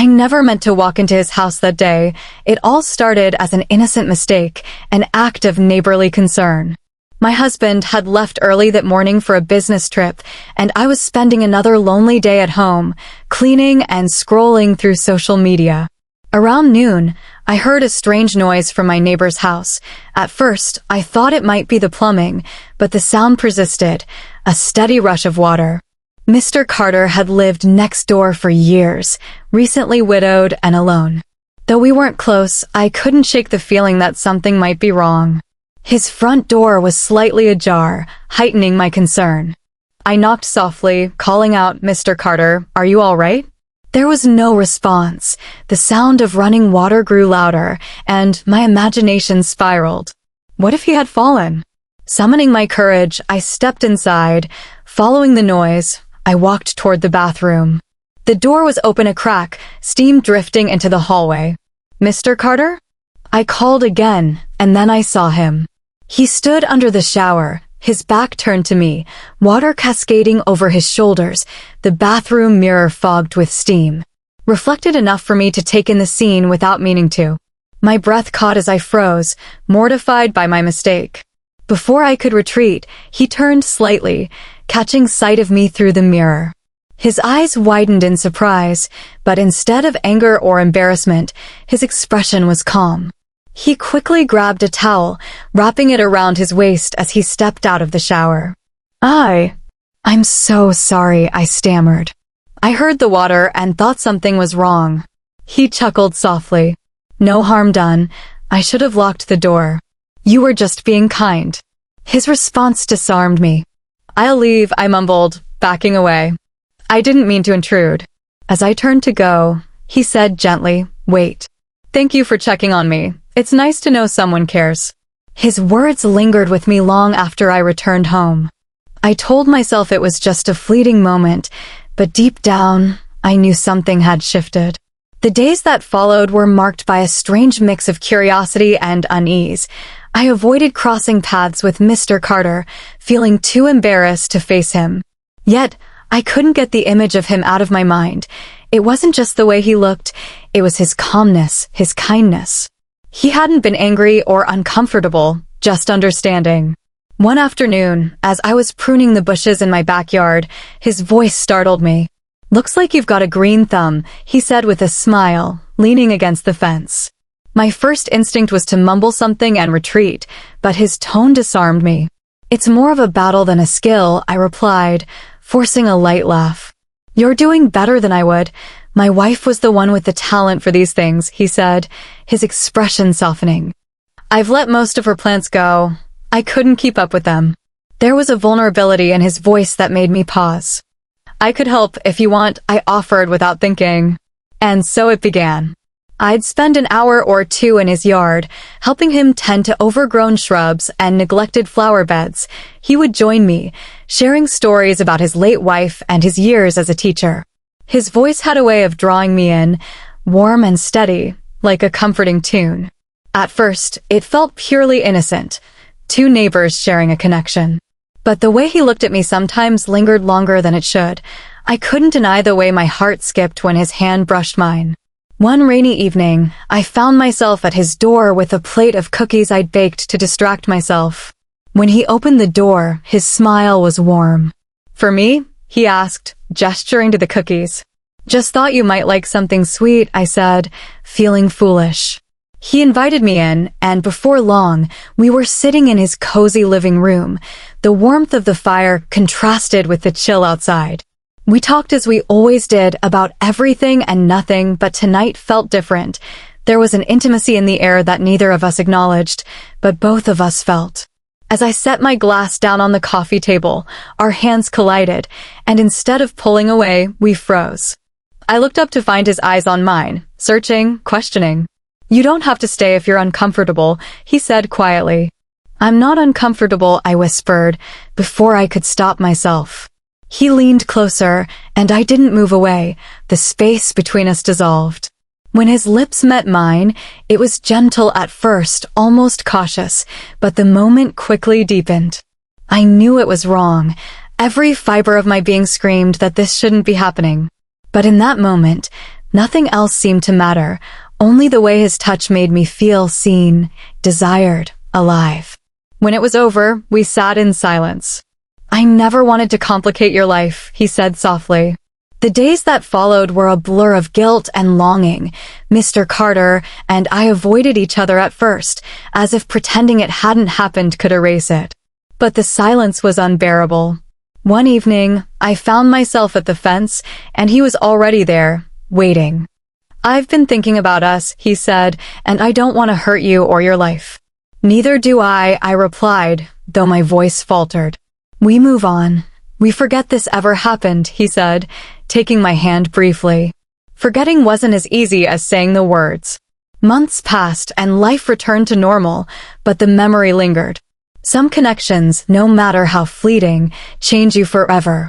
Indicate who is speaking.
Speaker 1: I never meant to walk into his house that day. It all started as an innocent mistake, an act of neighborly concern. My husband had left early that morning for a business trip, and I was spending another lonely day at home, cleaning and scrolling through social media. Around noon, I heard a strange noise from my neighbor's house. At first, I thought it might be the plumbing, but the sound persisted, a steady rush of water. Mr. Carter had lived next door for years, recently widowed and alone. Though we weren't close, I couldn't shake the feeling that something might be wrong. His front door was slightly ajar, heightening my concern. I knocked softly, calling out, "Mr. Carter, are you all right?" There was no response. The sound of running water grew louder, and my imagination spiraled. What if he had fallen? Summoning my courage, I stepped inside. Following the noise, I walked toward the bathroom. The door was open a crack, steam drifting into the hallway. "Mr. Carter?" I called again, and then I saw him. He stood under the shower, his back turned to me, water cascading over his shoulders, the bathroom mirror fogged with steam. Reflected enough for me to take in the scene without meaning to. My breath caught as I froze, mortified by my mistake. Before I could retreat, he turned slightly, catching sight of me through the mirror. His eyes widened in surprise, but instead of anger or embarrassment, his expression was calm. He quickly grabbed a towel, wrapping it around his waist as he stepped out of the shower. I'm so sorry, I stammered. I heard the water and thought something was wrong. He chuckled softly. "No harm done. I should have locked the door. You were just being kind." His response disarmed me. "I'll leave," I mumbled, backing away. I didn't mean to intrude. As I turned to go, he said gently, "Wait. Thank you for checking on me. It's nice to know someone cares." His words lingered with me long after I returned home. I told myself it was just a fleeting moment, but deep down, I knew something had shifted. The days that followed were marked by a strange mix of curiosity and unease. I avoided crossing paths with Mr. Carter, feeling too embarrassed to face him. Yet, I couldn't get the image of him out of my mind. It wasn't just the way he looked, it was his calmness, his kindness. He hadn't been angry or uncomfortable, just understanding. One afternoon, as I was pruning the bushes in my backyard, his voice startled me. "Looks like you've got a green thumb," he said with a smile, leaning against the fence. My first instinct was to mumble something and retreat, but his tone disarmed me. "It's more of a battle than a skill," I replied, forcing a light laugh. "You're doing better than I would. My wife was the one with the talent for these things," he said, his expression softening. "I've let most of her plants go. I couldn't keep up with them." There was a vulnerability in his voice that made me pause. "I could help if you want," I offered without thinking. And so it began. I'd spend an hour or two in his yard, helping him tend to overgrown shrubs and neglected flower beds. He would join me, sharing stories about his late wife and his years as a teacher. His voice had a way of drawing me in, warm and steady, like a comforting tune. At first, it felt purely innocent, two neighbors sharing a connection. But the way he looked at me sometimes lingered longer than it should. I couldn't deny the way my heart skipped when his hand brushed mine. One rainy evening, I found myself at his door with a plate of cookies I'd baked to distract myself. When he opened the door, his smile was warm. "For me?" he asked, gesturing to the cookies. "Just thought you might like something sweet," I said, feeling foolish. He invited me in, and before long, we were sitting in his cozy living room. The warmth of the fire contrasted with the chill outside. We talked as we always did about everything and nothing, but tonight felt different. There was an intimacy in the air that neither of us acknowledged, but both of us felt. As I set my glass down on the coffee table, our hands collided, and instead of pulling away, we froze. I looked up to find his eyes on mine, searching, questioning. "You don't have to stay if you're uncomfortable," he said quietly. "I'm not uncomfortable," I whispered, before I could stop myself. He leaned closer, and I didn't move away. The space between us dissolved. When his lips met mine, it was gentle at first, almost cautious, but the moment quickly deepened. I knew it was wrong. Every fiber of my being screamed that this shouldn't be happening. But in that moment, Nothing else seemed to matter, only the way his touch made me feel seen, desired, alive. When it was over, we sat in silence. "I never wanted to complicate your life," he said softly. The days that followed were a blur of guilt and longing. Mr. Carter and I avoided each other at first, as if pretending it hadn't happened could erase it. But the silence was unbearable. One evening, I found myself at the fence, and he was already there, waiting. "I've been thinking about us," he said, "and I don't want to hurt you or your life." "Neither do I replied, though my voice faltered. "We move on. We forget this ever happened," he said, taking my hand briefly. Forgetting wasn't as easy as saying the words. Months passed and life returned to normal, but the memory lingered. Some connections, no matter how fleeting, change you forever.